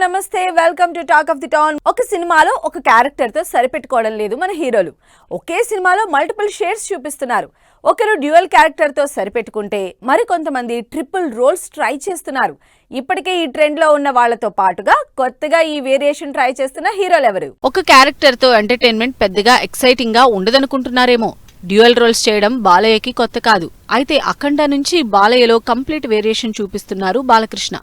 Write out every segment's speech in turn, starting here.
నమస్తే welcome to talk of the town. ఒక సినిమాలో ఒక క్యారెక్టర్ తో సరిపెట్టుకోవడం లేదు మన హీరోలు. ఒకే సినిమాలో మల్టిపుల్ షేడ్స్ చూపిస్తున్నారు. ఒకరు డ్యూయల్ క్యారెక్టర్ తో సరిపెట్టుకుంటే మరికొంతమంది ట్రిపుల్ రోల్స్ ట్రై చేస్తున్నారు. ఇప్పటికే ఈ ట్రెండ్ లో ఉన్న వాళ్లతో పాటుగా కొత్తగా ఈ వేరియేషన్ ట్రై చేస్తున్న హీరోలు ఎవరు? ఒక క్యారెక్టర్ తో ఎంటర్టైన్మెంట్ పెద్దగా ఎక్సైటింగ్ గా ఉండదనుకుంటున్నారేమో. డ్యూయల్ రోల్స్ చేయడం బాలయ్యకి కొత్త కాదు. అయితే అఖండ నుంచి బాలయ్యలో కంప్లీట్ వేరియేషన్ చూపిస్తున్నారు బాలకృష్ణ.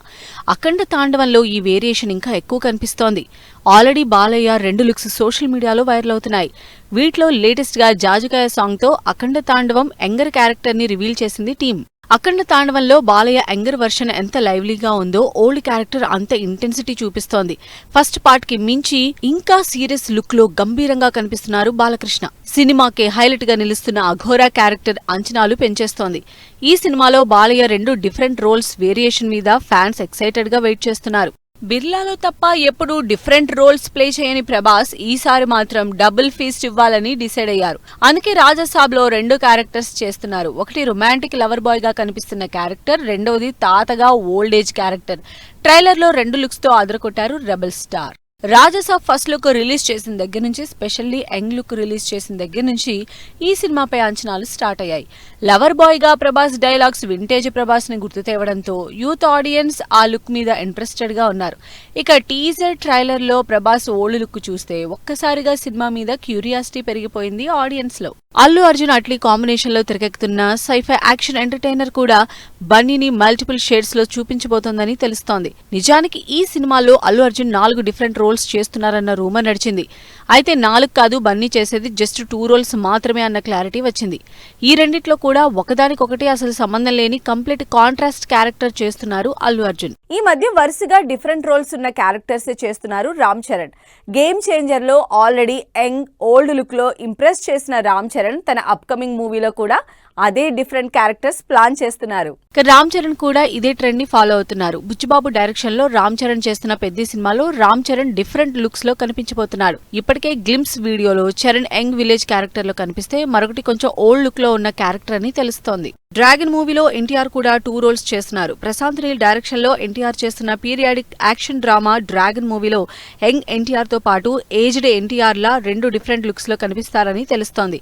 అఖండ తాండవంలో ఈ వేరియేషన్ ఇంకా ఎక్కువ కనిపిస్తోంది. ఆల్రెడీ బాలయ్య 2 లుక్స్ సోషల్ మీడియాలో వైరల్ అవుతున్నాయి. వీటిలో లేటెస్ట్ గా జాజికాయ సాంగ్ తో అఖండ తాండవం యంగర్ క్యారెక్టర్ ని రివీల్ చేసింది టీం. అఖండ తాండవంలో బాలయ్య యంగర్ వర్షన్ ఎంత లైవ్లీగా ఉందో ఓల్డ్ క్యారెక్టర్ అంత ఇంటెన్సిటీ చూపిస్తోంది. ఫస్ట్ పార్ట్ కి మించి ఇంకా సీరియస్ లుక్ లో గంభీరంగా కనిపిస్తున్నారు బాలకృష్ణ. సినిమాకే హైలైట్ గా నిలుస్తున్న అఘోరా క్యారెక్టర్ అంచనాలు పెంచేస్తోంది. ఈ సినిమాలో బాలయ్య 2 డిఫరెంట్ రోల్స్ వేరియేషన్ మీద ఫ్యాన్స్ ఎక్సైటెడ్ గా వెయిట్ చేస్తున్నారు. బిర్లాలో తప్ప ఎప్పుడూ డిఫరెంట్ రోల్స్ ప్లే చేయని ప్రభాస్ ఈసారి మాత్రం డబుల్ ఫీస్ట్ ఇవ్వాలని డిసైడ్ అయ్యారు. అందుకే రాజసాబ్ లో 2 క్యారెక్టర్స్ చేస్తున్నారు. ఒకటి రొమాంటిక్ లవర్ బాయ్ గా కనిపిస్తున్న క్యారెక్టర్, రెండవది తాతగా ఓల్డ్ ఏజ్ క్యారెక్టర్. ట్రైలర్ లో 2 లుక్స్ తో అదరకొట్టారు rebel star. Rajasaab first look release చేసిన దగ్గర నుంచి, స్పెషల్లీ యంగ్ లుక్ రిలీజ్ చేసిన దగ్గర నుంచి ఈ సినిమాపై అంచనాలు స్టార్ట్ అయ్యాయి. లవర్ బాయ్ గా ప్రభాస్ డైలాగ్స్ వింటేజ్ ప్రభాస్ ని గుర్తు తేవడంతో యూత్ ఆడియన్స్ ఆ లుక్ మీద ఇంట్రెస్టెడ్ గా ఉన్నారు. ఇక టీజర్ ట్రైలర్ లో ప్రభాస్ ఓల్డ్ లుక్ చూస్తే ఒక్కసారిగా సినిమా మీద క్యూరియాసిటీ పెరిగిపోయింది ఆడియన్స్ లో. అల్లు అర్జున్ అట్లీ కాంబినేషన్ లో తెరకెక్కుతున్న సైఫై యాక్షన్ ఎంటర్టైనర్ కూడా బన్నీని మల్టిపుల్ షేడ్స్ లో చూపించబోతోందని తెలుస్తోంది. నిజానికి ఈ సినిమాలో అల్లు అర్జున్ 4 డిఫరెంట్ రోల్స్ చేస్తున్నారన్న రూమర్ నడిచింది. అయితే 4 కాదు, బన్నీ చేసేది జస్ట్ 2 రోల్స్ మాత్రమే అన్న క్లారిటీ వచ్చింది. ఈ రెండిట్లో కూడా ఒకదానికొకటి అసలు సంబంధం లేని కంప్లీట్ కాంట్రాస్ట్ క్యారెక్టర్ చేస్తున్నారు అల్లు అర్జున్. ఈ మధ్య వరుసగా డిఫరెంట్ రోల్స్ ఉన్న క్యారెక్టర్స్ చేస్తున్నారు రామ్ చరణ్. గేమ్ చేంజర్ లో ఆల్రెడీ యంగ్ ఓల్డ్ లుక్ లో ఇంప్రెస్ చేసిన రామ్ చరణ్ తన అప్కమింగ్ మూవీలో కూడా అదే డిఫరెంట్ క్యారెక్టర్స్ ప్లాన్ చేస్తున్నారు. రామ్ చరణ్ కూడా ఇదే ట్రెండ్ ని ఫాలో అవుతున్నారు. బుచ్చిబాబు డైరెక్షన్ లో రామ్ చరణ్ చేస్తున్న పెద్ద సినిమాలో రామ్ చరణ్ డిఫరెంట్ లుక్స్ లో కనిపించబోతున్నాడు. ఇప్పటికే గ్లింప్స్ వీడియోలో చరణ్ యంగ్ విలేజ్ క్యారెక్టర్ లో కనిపిస్తే మరొకటి కొంచెం ఓల్డ్ లుక్ లో ఉన్న క్యారెక్టర్ అని తెలుస్తోంది. డ్రాగన్ మూవీలో ఎన్టీఆర్ కూడా 2 రోల్స్ చేస్తున్నారు. ప్రశాంత్ నీల్ డైరెక్షన్ లో ఎన్టీఆర్ చేస్తున్న పీరియాడిక్ యాక్షన్ డ్రామా డ్రాగన్ మూవీలో యంగ్ ఎన్టీఆర్ తో పాటు ఏజ్డ్ ఎన్టీఆర్ లా 2 డిఫరెంట్ లుక్స్ లో కనిపిస్తారని తెలుస్తోంది.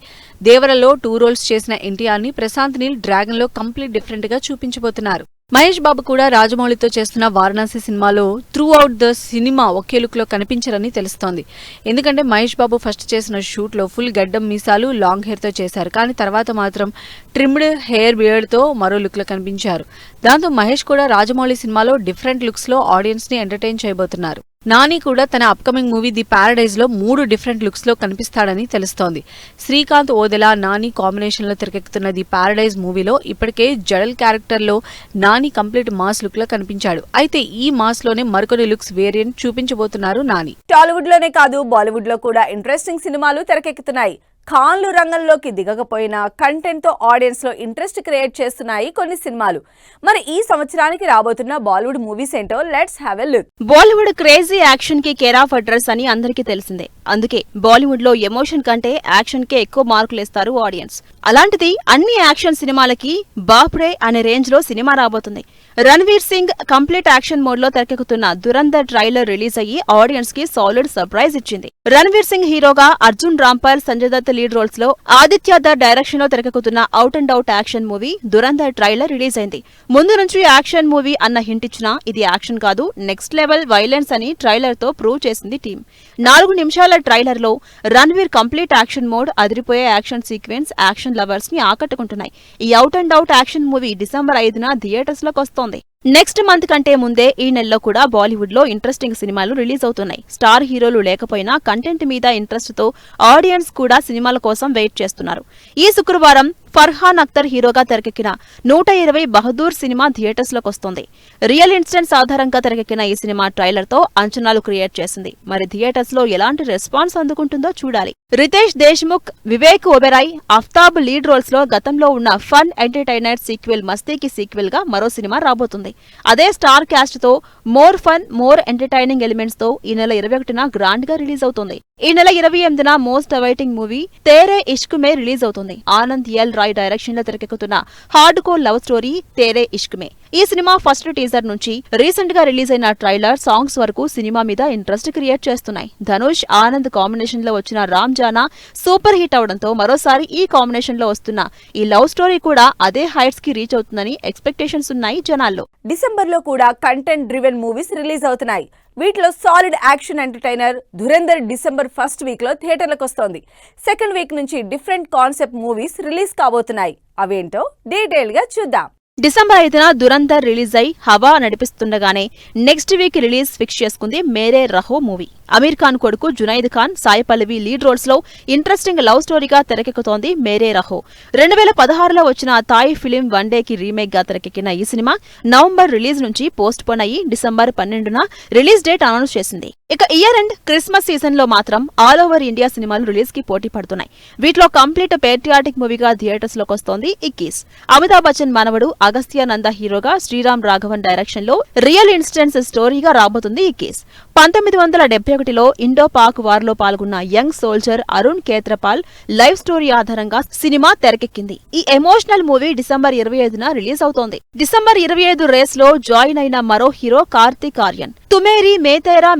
దేవరలో 2 రోల్స్ చేసిన ఎన్టీఆర్ ని ప్రశాంత్ నీల్ డ్రాగన్ లో కంప్లీట్ డిఫరెంట్ గా చూపించబోతున్నారు. మహేష్ బాబు కూడా రాజమౌళితో చేస్తున్న వారణాసి సినిమాలో through out the cinema okay look లో కనిపించరని తెలుస్తోంది. ఎందుకంటే మహేష్ బాబు ఫస్ట్ చేసిన షూట్ లో ఫుల్ గడ్డం మీసాలు లాంగ్ హెయిర్ తో చేశారు. కానీ తర్వాత మాత్రం ట్రిమ్డ్ హెయిర్ బియర్డ్ తో మరో లుక్ లో కనిపించారు. దాంతో మహేష్ కూడా రాజమౌళి సినిమాలో డిఫరెంట్ లుక్స్ లో ఆడియన్స్ ని ఎంటర్టైన్ చేయబోతున్నారు. నాని కూడా తన అప్కమింగ్ మూవీ ది ప్యారడైజ్ లో 3 డిఫరెంట్ లుక్స్ లో కనిపిస్తాడని తెలుస్తోంది. శ్రీకాంత్ ఓదెలా నాని కాంబినేషన్ లో తెరకెక్కుతున్న ది ప్యారడైజ్ మూవీలో ఇప్పటికే జడల్ క్యారెక్టర్ లో నాని కంప్లీట్ మాస్ లుక్ లో కనిపించాడు. అయితే ఈ మాస్ లోనే మరికొన్ని లుక్స్ వేరియంట్ చూపించబోతున్నారు నాని. టాలీవుడ్ లోనే కాదు, బాలీవుడ్ లో కూడా ఇంట్రెస్టింగ్ సినిమాలు తెరకెక్కుతున్నాయి. ఖాన్లు రంగంలోకి దిగకపోయినా కంటెంట్ తో ఆడియన్స్ లో ఇంట్రెస్ట్ క్రియేట్ చేస్తున్నాయి కొన్ని సినిమాలు. మరి ఈ సంవత్సరానికి రాబోతున్న బాలీవుడ్ మూవీస్ ఏంటో let's have a look. Bollywood crazy action కి కేర్ ఆఫ్ అడ్రస్ అని అందరికీ తెలిసిందే. అందుకే బాలీవుడ్ లో ఎమోషన్ కంటే యాక్షన్ కే ఎక్కువ మార్కులు ఇస్తారు ఆడియన్స్. అలాంటిది అన్ని యాక్షన్ సినిమాలకి బాప్రే అనే రేంజ్ లో సినిమా రాబోతుంది. Ranveer Singh complete action mode లో తెరకెక్కుతున్న దురంధర్ ట్రైలర్ రిలీజ్ అయ్యి ఆడియన్స్ కి సాలిడ్ సర్ప్రైజ్ ఇచ్చింది. రణ్వీర్ సింగ్ హీరోగా అర్జున్ రాంపాల్, సంజయ్ దత్ లీడ్ రోల్స్ లో ఆదిత్య దర్ డైరెక్షన్ లో తెరకెక్కుతున్న out and out action movie Dhurandhar trailer release అయింది. ముందు నుంచి యాక్షన్ మూవీ అన్న హింట్ ఇచ్చినా ఇది యాక్షన్ కాదు, నెక్స్ట్ లెవెల్ వైలెన్స్ అని ట్రైలర్ తో ప్రూవ్ చేసింది టీం. 4 నిమిషాల ట్రైలర్ లో రణ్వీర్ కంప్లీట్ యాక్షన్ మోడ్, అదిరిపోయే యాక్షన్ సీక్వెన్స్ యాక్షన్ లవర్స్ ని ఆకట్టుకుంటున్నాయి. ఈ out and out action movie December 5న థియేటర్స్ లోకి వస్తోంది. నెక్స్ట్ మంత్ కంటే ముందే ఈ నెలలో కూడా బాలీవుడ్ లో ఇంట్రెస్టింగ్ సినిమాలు రిలీజ్ అవుతున్నాయి. స్టార్ హీరోలు లేకపోయినా కంటెంట్ మీద ఇంట్రెస్ట్ తో ఆడియన్స్ కూడా సినిమాల కోసం వెయిట్ చేస్తున్నారు. ఈ శుక్రవారం ఫర్హాన్ అఖ్తర్ హీరోగా తెరకెక్కిన 120 బహదూర్ సినిమా థియేటర్స్ లోకి వస్తోంది. రియల్ ఇన్సిడెంట్స్ ఆధారంగా తెరకెక్కిన ఈ సినిమా ట్రైలర్ తో అంచనాలు క్రియేట్ చేసింది. మరి థియేటర్స్ లో ఎలాంటి రెస్పాన్స్ అందుకుంటుందో చూడాలి. రితేష్ దేశ్ముఖ్, వివేక్ ఒబెరాయ్, అఫ్తాబ్ లీడ్ రోల్స్ లో గతంలో ఉన్న ఫన్ ఎంటర్టైనర్ సీక్వెల్ మస్తీకి సీక్వెల్ గా మరో సినిమా రాబోతుంది. అదే స్టార్ క్యాస్ట్ తో more fun, more entertaining elements తో ఈ నెల 21న గ్రాండ్ గా రిలీజ్ అవుతుంది. ఈ నెల 28న మోస్ట్ అవైటింగ్ మూవీ తేరే ఇష్క్ మే రిలీజ్ అవుతుంది. ఆనంద్ ఎల్ రాయ్ డైరెక్షన్ లో తెరకెక్కుతున్న హార్డ్ కోర్ లవ్ స్టోరీ తేరే ఇష్క్ మే. ఈ సినిమా ఫస్ట్ టీజర్ నుంచి రీసెంట్ గా రిలీజ్ అయిన ట్రైలర్, సాంగ్స్ వరకు సినిమా మీద ఇంట్రెస్ట్ క్రియేట్ చేస్తున్నాయి. ధనుష్, ఆనంద్ కాంబినేషన్ లో వచ్చిన రామ్ జానా సూపర్ హిట్ అవడంతో మరోసారి ఈ కాంబినేషన్ లో వస్తున్న ఈ లవ్ స్టోరీ కూడా అదే హైట్స్ కి రీచ్ అవుతుందని ఎక్స్పెక్టేషన్స్ ఉన్నాయి జనాల్లో. డిసెంబర్ లో కూడా కంటెంట్ డ్రివెన్ మూవీస్ రిలీజ్ అవుతున్నాయి. వీటిలో solid action entertainer Dhurandhar December first week లో థియేటర్లకు వస్తోంది. సెకండ్ వీక్ నుంచి డిఫరెంట్ కాన్సెప్ట్ మూవీస్ రిలీజ్ కాబోతున్నాయి. అవేంటో డీటెయిల్ గా చూద్దాం. డిసెంబర్ 5న దురంధర్ రిలీజ్ అయి హవా నడిపిస్తుండగానే నెక్స్ట్ వీక్ రిలీజ్ ఫిక్స్ చేసుకుంది మేరే రహో మూవీ. అమీర్ ఖాన్ కొడుకు జునైద్ ఖాన్, సాయి పల్లవి లీడ్ రోల్స్ లో ఇంట్రెస్టింగ్ లవ్ స్టోరీగా తెరకెక్కుతోంది మేరే రహో. 2016లో వచ్చిన థాయ్ ఫిలిం వన్ డే కి రీమేక్ గా తెరకెక్కిన ఈ సినిమా నవంబర్ రిలీజ్ నుంచి పోస్ట్ పోన్ అయ్యి డిసెంబర్ 12న రిలీజ్ డేట్ అనౌన్స్ చేసింది. ఇక ఇయర్ ఎండ్ క్రిస్మస్ సీజన్ లో మాత్రం ఆల్ ఓవర్ ఇండియా సినిమాలు రిలీజ్ కి పోటీ పడుతున్నాయి. వీటిలో కంప్లీట్ పేట్రియాటిక్ మూవీగా థియేటర్స్ లోకి వస్తోంది ఇక్కీస్. అమితాబ్ బచ్చన్ మనవడు అగస్త్య నంద హీరోగా శ్రీరామ్ రాఘవన్ డైరెక్షన్ లో రియల్ ఇన్సిడెంట్స్ స్టోరీగా రాబోతుంది ఈ కేస్. 1971లో ఇండో పాక్ వార్ లో పాల్గొన్న young soldier Arun Khetarpal life story ఆధారంగా సినిమా తెరకెక్కింది. ఈ ఎమోషనల్ మూవీ డిసెంబర్ 25న రిలీజ్ అవుతోంది. డిసెంబర్ 25 రేస్ లో జాయిన్ అయిన మరో హీరో కార్తిక్ ఆర్యన్. తుమేరి మేతేరా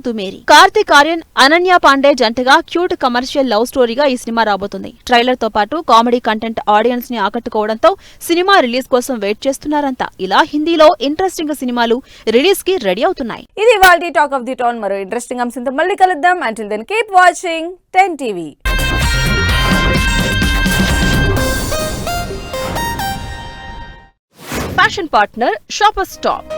తుమేరి. కార్తిక్ ఆర్యన్, అనన్య పాండే జంటగా క్యూట్ కమర్షియల్ లవ్ స్టోరీగా ఈ సినిమా రాబోతుంది. ట్రైలర్ తో పాటు కామెడీ కంటెంట్ ఆడియన్స్ ని ఆకట్టుకోవడంతో సినిమా రిలీజ్ కోసం వెయిట్ చేస్తున్నారంతా. ఇలా హిందీలో ఇంట్రెస్టింగ్ సినిమాలు రిలీజ్ కి రెడీ అవుతున్నాయి. ఇది ఇవాల్టి టాక్ ఆఫ్ ది టౌన్. మరో ఇంట్రెస్టింగ్ అంశంతో మళ్ళీ కలుద్దాం. Until then keep watching 10 TV. Fashion partner shopper stop.